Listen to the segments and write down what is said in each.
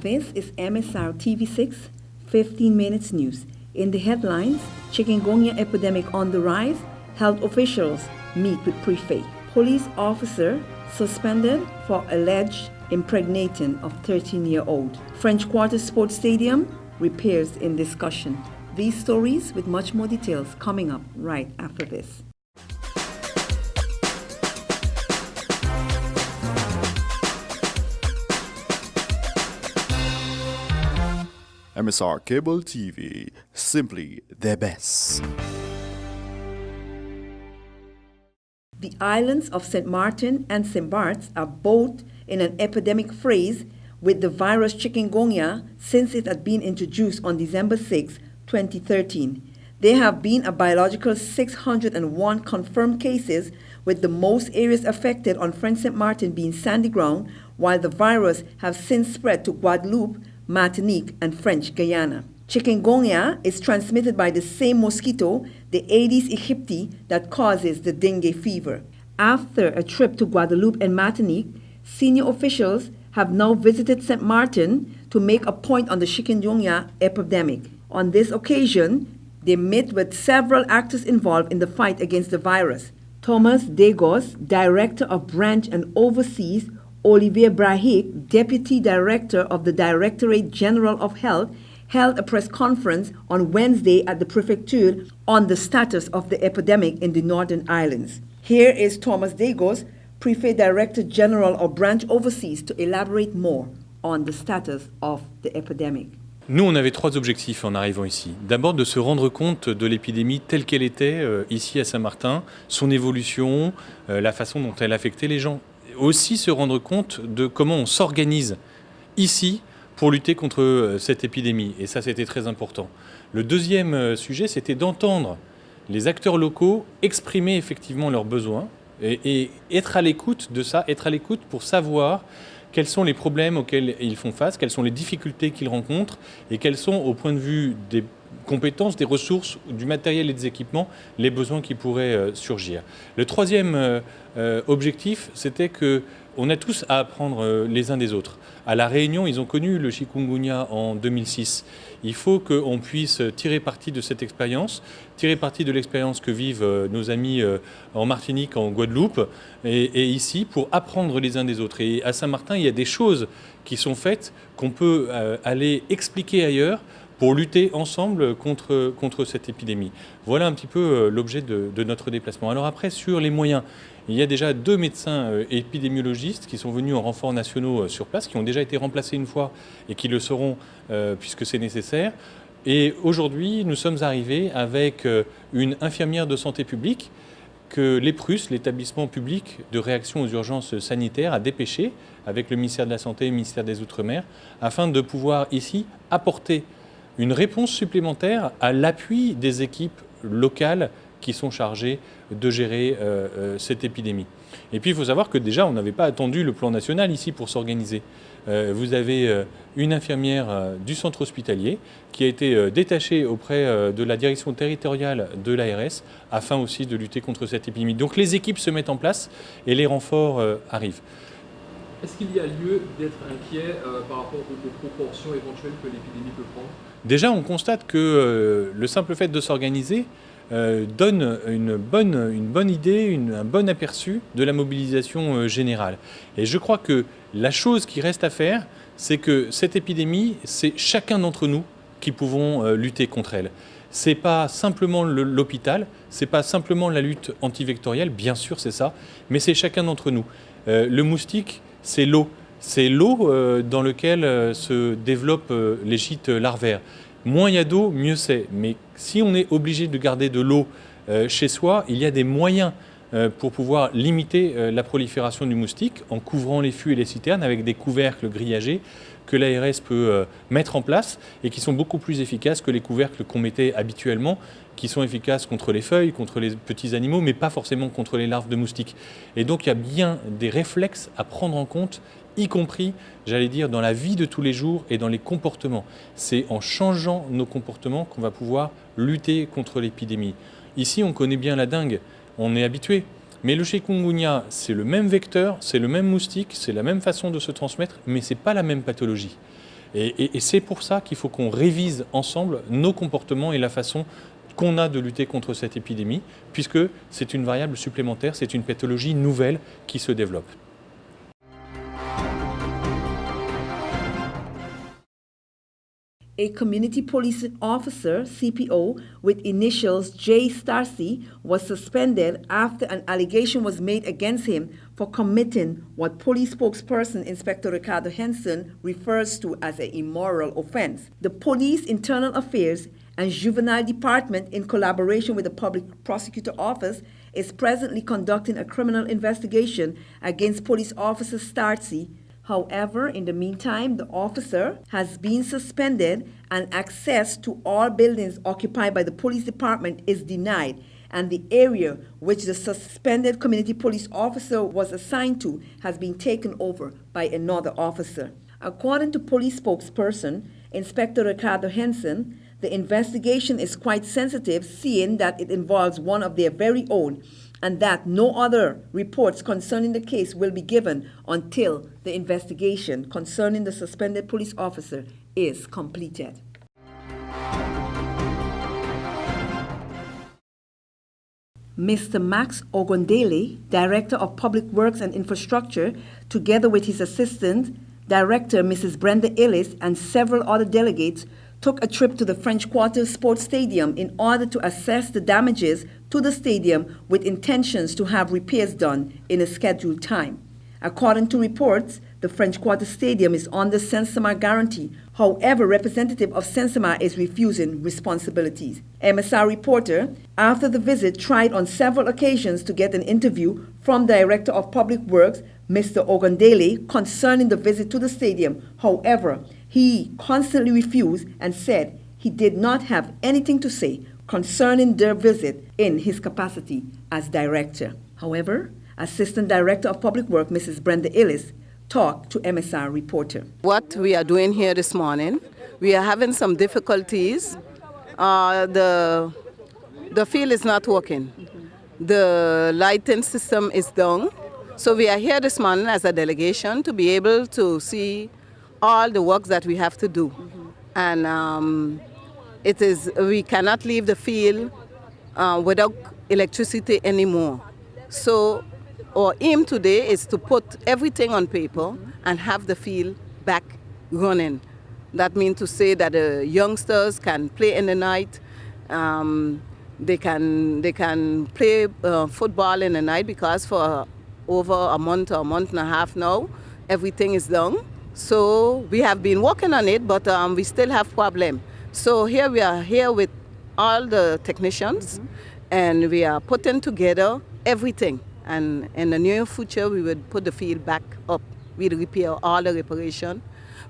This is MSR TV6 15 Minutes News. In the headlines, chikungunya epidemic on the rise, health officials meet with prefect. Police officer suspended for alleged impregnating of 13-year-old. French Quarter Sports Stadium repairs in discussion. These stories with much more details coming up right after this. MSR Cable TV, simply the best. The islands of St. Martin and St. Barts are both in an epidemic phase with the virus chikungunya since it had been introduced on December 6, 2013. There have been a biological 601 confirmed cases, with the most areas affected on French St. Martin being sandy ground, while the virus has since spread to Guadeloupe, Martinique, and French Guyana. Chikungunya is transmitted by the same mosquito, the Aedes aegypti, that causes the dengue fever. After a trip to Guadeloupe and Martinique, senior officials have now visited St. Martin to make a point on the chikungunya epidemic. On this occasion, they met with several actors involved in the fight against the virus. Thomas Degos, Director of Branch and oversees Olivier Brahic, Deputy Director of the Directorate General of Health, held a press conference on Wednesday at the Prefecture on the status of the epidemic in the Northern Islands. Here is Thomas Degos, Prefect Director General of Branch Overseas, to elaborate more on the status of the epidemic. Nous, on avait trois objectifs en arrivant ici. D'abord, de se rendre compte de l'épidémie telle qu'elle était ici à Saint-Martin, son évolution, la façon dont elle affectait les gens. Aussi se rendre compte de comment on s'organise ici pour lutter contre cette épidémie. Et ça, c'était très important. Le deuxième sujet, c'était d'entendre les acteurs locaux exprimer effectivement leurs besoins et être à l'écoute de ça, être à l'écoute pour savoir quels sont les problèmes auxquels ils font face, quelles sont les difficultés qu'ils rencontrent et quels sont, au point de vue des compétences, des ressources, du matériel et des équipements, les besoins qui pourraient surgir. Le troisième objectif, c'était qu'on a tous à apprendre les uns des autres. À La Réunion, ils ont connu le chikungunya en 2006. Il faut qu'on puisse tirer parti de cette expérience, tirer parti de l'expérience que vivent nos amis en Martinique, en Guadeloupe et ici pour apprendre les uns des autres. Et à Saint-Martin, il y a des choses qui sont faites qu'on peut aller expliquer ailleurs pour lutter ensemble contre cette épidémie. Voilà un petit peu l'objet de notre déplacement. Alors après, sur les moyens, il y a déjà 2 médecins épidémiologistes qui sont venus en renforts nationaux sur place, qui ont déjà été remplacés une fois et qui le seront puisque c'est nécessaire. Et aujourd'hui, nous sommes arrivés avec une infirmière de santé publique que l'EPRUS, l'établissement public de réaction aux urgences sanitaires, a dépêché avec le ministère de la Santé et le ministère des Outre-mer afin de pouvoir ici apporter une réponse supplémentaire à l'appui des équipes locales qui sont chargées de gérer cette épidémie. Et puis il faut savoir que déjà on n'avait pas attendu le plan national ici pour s'organiser. Vous avez une infirmière du centre hospitalier qui a été détachée auprès de la direction territoriale de l'ARS afin aussi de lutter contre cette épidémie. Donc les équipes se mettent en place et les renforts arrivent. Est-ce qu'il y a lieu d'être inquiet par rapport aux proportions éventuelles que l'épidémie peut prendre ? Déjà, on constate que le simple fait de s'organiser donne une bonne idée, un bon aperçu de la mobilisation générale. Et je crois que la chose qui reste à faire, c'est que cette épidémie, c'est chacun d'entre nous qui pouvons lutter contre elle. C'est pas simplement l'hôpital, c'est pas simplement la lutte antivectorielle, bien sûr c'est ça, mais c'est chacun d'entre nous. Le moustique, c'est l'eau. C'est l'eau dans laquelle se développent les gîtes larvaires. Moins il y a d'eau, mieux c'est. Mais si on est obligé de garder de l'eau chez soi, il y a des moyens pour pouvoir limiter la prolifération du moustique en couvrant les fûts et les citernes avec des couvercles grillagés que l'ARS peut mettre en place et qui sont beaucoup plus efficaces que les couvercles qu'on mettait habituellement, qui sont efficaces contre les feuilles, contre les petits animaux, mais pas forcément contre les larves de moustiques. Et donc il y a bien des réflexes à prendre en compte, y compris, j'allais dire, dans la vie de tous les jours et dans les comportements. C'est en changeant nos comportements qu'on va pouvoir lutter contre l'épidémie. Ici, on connaît bien la dengue, on est habitué. Mais le chikungunya, c'est le même vecteur, c'est le même moustique, c'est la même façon de se transmettre, mais ce n'est pas la même pathologie. Et c'est pour ça qu'il faut qu'on révise ensemble nos comportements et la façon qu'on a de lutter contre cette épidémie, puisque c'est une variable supplémentaire, c'est une pathologie nouvelle qui se développe. A community police officer, CPO, with initials J. Starcy, was suspended after an allegation was made against him for committing what police spokesperson Inspector Ricardo Henson refers to as an immoral offense. The Police Internal Affairs and Juvenile Department, in collaboration with the Public Prosecutor Office, is presently conducting a criminal investigation against Police Officer Starcy. However, in the meantime, the officer has been suspended and access to all buildings occupied by the police department is denied, and the area which the suspended community police officer was assigned to has been taken over by another officer. According to police spokesperson Inspector Ricardo Henson, the investigation is quite sensitive, seeing that it involves one of their very own, and that no other reports concerning the case will be given until the investigation concerning the suspended police officer is completed. Mr. Max Ogundele, Director of Public Works and Infrastructure, together with his assistant, Director Mrs. Brenda Ellis, and several other delegates, took a trip to the French Quarter Sports Stadium in order to assess the damages to the stadium with intentions to have repairs done in a scheduled time. According to reports, the French Quarter Stadium is under Sensema guarantee. However, representative of Sensema is refusing responsibilities. MSR reporter, after the visit, tried on several occasions to get an interview from Director of Public Works, Mr. Ogundele, concerning the visit to the stadium. However, he constantly refused and said he did not have anything to say concerning their visit in his capacity as director. However, Assistant Director of Public Works, Mrs. Brenda Ellis, talked to MSR reporter. What we are doing here this morning, we are having some difficulties. The field is not working. The lighting system is down. So we are here this morning as a delegation to be able to see all the work that we have to do. And we cannot leave the field without electricity anymore. So our aim today is to put everything on paper and have the field back running. That means to say that the youngsters can play in the night. They can play football in the night, because for over a month or a month and a half now, everything is down. So we have been working on it, but we still have problem. So here we are here with all the technicians, and we are putting together everything. And in the near future, we will put the field back up. We'll repair all the reparation.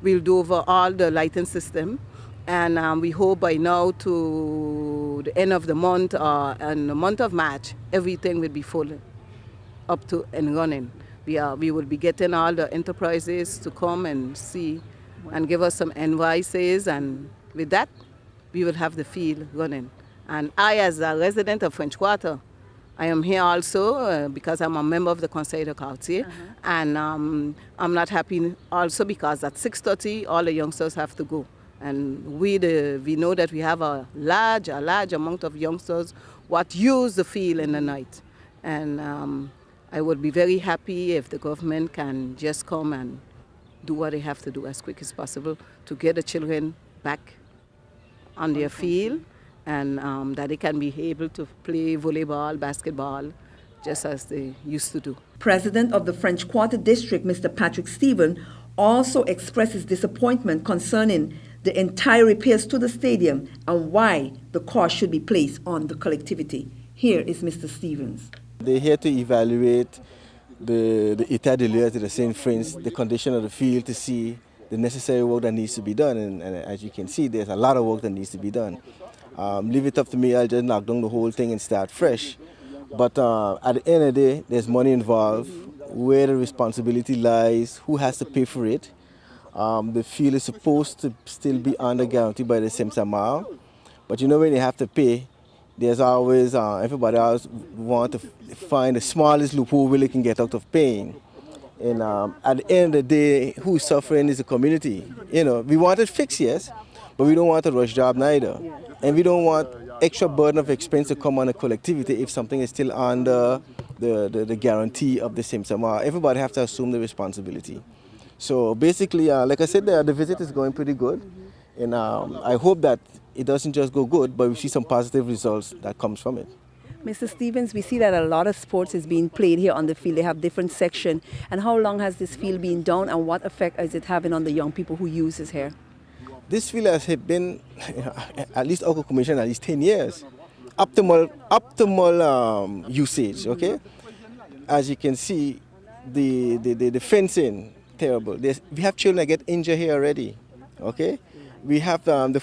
We'll do over all the lighting system. And we hope by now to the end of the month or in the month of March, everything will be full up to and running. We will be getting all the enterprises to come and see and give us some invoices, and with that, we will have the field running. And I, as a resident of French Quarter, I am here also because I'm a member of the Conseil de Quartier, and I'm not happy also because at 6:30 all the youngsters have to go. And we know that we have a large amount of youngsters what use the field in the night. And I would be very happy if the government can just come and do what they have to do as quick as possible to get the children back on their field, and that they can be able to play volleyball, basketball, just as they used to do. President of the French Quarter District, Mr. Patrick Stephen, also expressed his disappointment concerning the entire repairs to the stadium and why the cost should be placed on the collectivity. Here is Mr. Stevens. They're here to evaluate the état de lieu de St. France, the condition of the field, to see the necessary work that needs to be done. And as you can see, there's a lot of work that needs to be done. Leave it up to me, I'll just knock down the whole thing and start fresh. But at the end of the day, there's money involved, where the responsibility lies, who has to pay for it. The field is supposed to still be under guarantee by the Sensema, but you know when you have to pay, there's always, everybody else want to find the smallest loophole where they can get out of paying. And at the end of the day, who's suffering is the community. You know, we want it fixed, yes, but we don't want a rush job neither. And we don't want extra burden of expense to come on the collectivity if something is still under the guarantee of the SIMSAMA. Everybody have to assume the responsibility. So basically, like I said, the visit is going pretty good. And I hope that it doesn't just go good, but we see some positive results that comes from it. Mr. Stevens, we see that a lot of sports is being played here on the field. They have different sections. And how long has this field been down, and what effect is it having on the young people who use this here? This field has been, at least our commission, at least 10 years. Optimal usage, okay? As you can see, the fencing, terrible. We have children that get injured here already, okay? We have the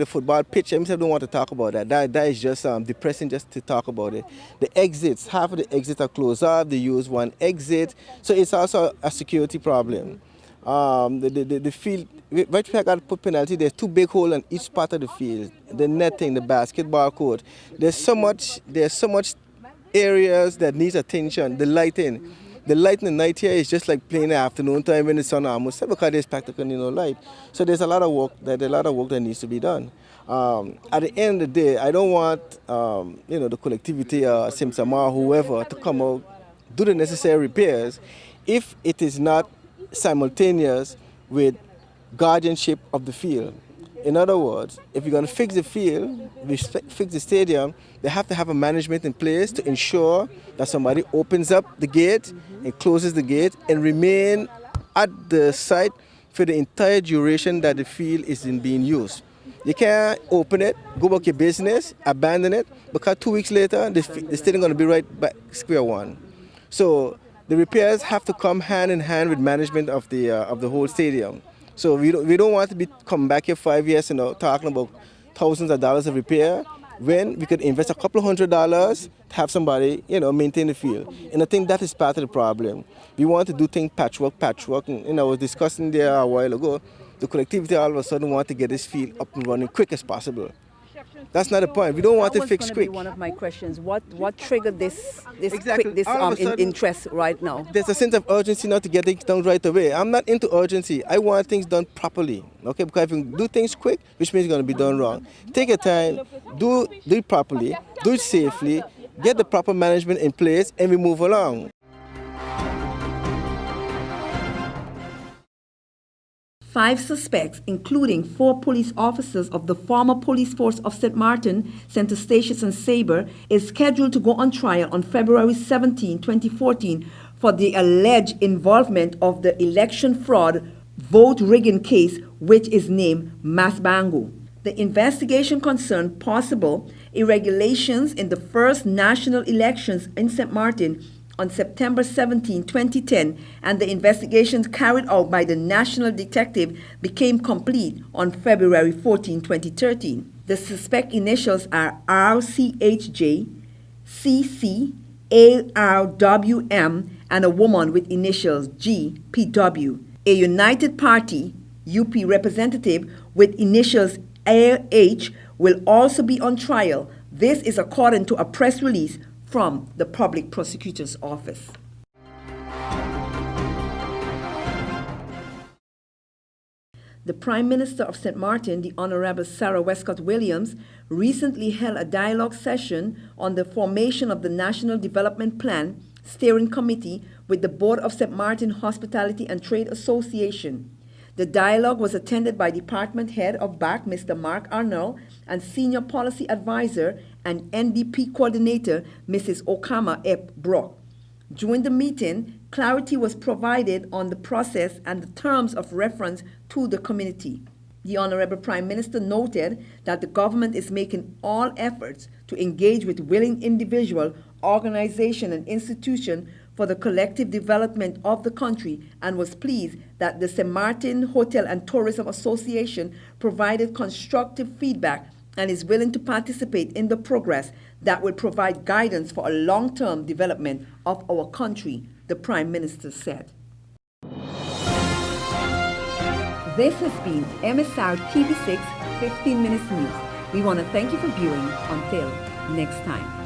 football pitch. I don't want to talk about that. That is just depressing just to talk about it. The exits, half of the exits are closed off. They use one exit, so it's also a security problem. The field, right where I got to put penalty, there's 2 big holes on each part of the field. The netting, the basketball court. There's so much areas that needs attention. The lighting. The light in the night here is just like playing in the afternoon time when the sun almost set because there's practically no light. So there's a lot of work that needs to be done. At the end of the day, I don't want the collectivity, SIMSAMA, whoever, to come out, do the necessary repairs if it is not simultaneous with guardianship of the field. In other words, if you're going to fix the field, fix the stadium, they have to have a management in place to ensure that somebody opens up the gate and closes the gate and remain at the site for the entire duration that the field is being used. You can't open it, go about your business, abandon it, because 2 weeks later, the stadium is going to be right back square one. So the repairs have to come hand in hand with management of the whole stadium. So we don't want to be come back here 5 years, talking about thousands of dollars of repair when we could invest a couple of $100 to have somebody, maintain the field. And I think that is part of the problem. We want to do things patchwork. And I was discussing there a while ago, the collectivity all of a sudden want to get this field up and running quick as possible. That's not the point. We don't want to fix quick. That was one of my questions. What triggered this Exactly. interest right now? There's a sense of urgency not to get things done right away. I'm not into urgency. I want things done properly. Okay, because if you do things quick, which means it's going to be done wrong. Take your time, do it properly, do it safely, get the proper management in place, and we move along. Five suspects, including 4 police officers of the former police force of St. Martin, St. Eustatius and Sabre, is scheduled to go on trial on February 17, 2014 for the alleged involvement of the election fraud vote rigging case, which is named Masbango. The investigation concerned possible irregularities in the first national elections in St. Martin on September 17, 2010, and the investigations carried out by the national detective became complete on February 14, 2013. The suspect initials are RCHJ, CC, ARWM, and a woman with initials GPW. A United Party UP representative with initials AH will also be on trial. This is according to a press release from the Public Prosecutor's Office. The Prime Minister of St. Martin, the Honorable Sarah Westcott Williams, recently held a dialogue session on the formation of the National Development Plan Steering Committee with the Board of St. Martin Hospitality and Trade Association. The dialogue was attended by Department Head of BAC, Mr. Mark Arnold, and Senior Policy Advisor and NDP Coordinator, Mrs. Okama Ep. Brock. During the meeting, clarity was provided on the process and the terms of reference to the community. The Honorable Prime Minister noted that the government is making all efforts to engage with willing individual, organization, and institution for the collective development of the country, and was pleased that the St. Martin Hotel and Tourism Association provided constructive feedback and is willing to participate in the progress that will provide guidance for a long-term development of our country, the Prime Minister said. This has been MSR TV6 15 Minutes News. We want to thank you for viewing. Until next time.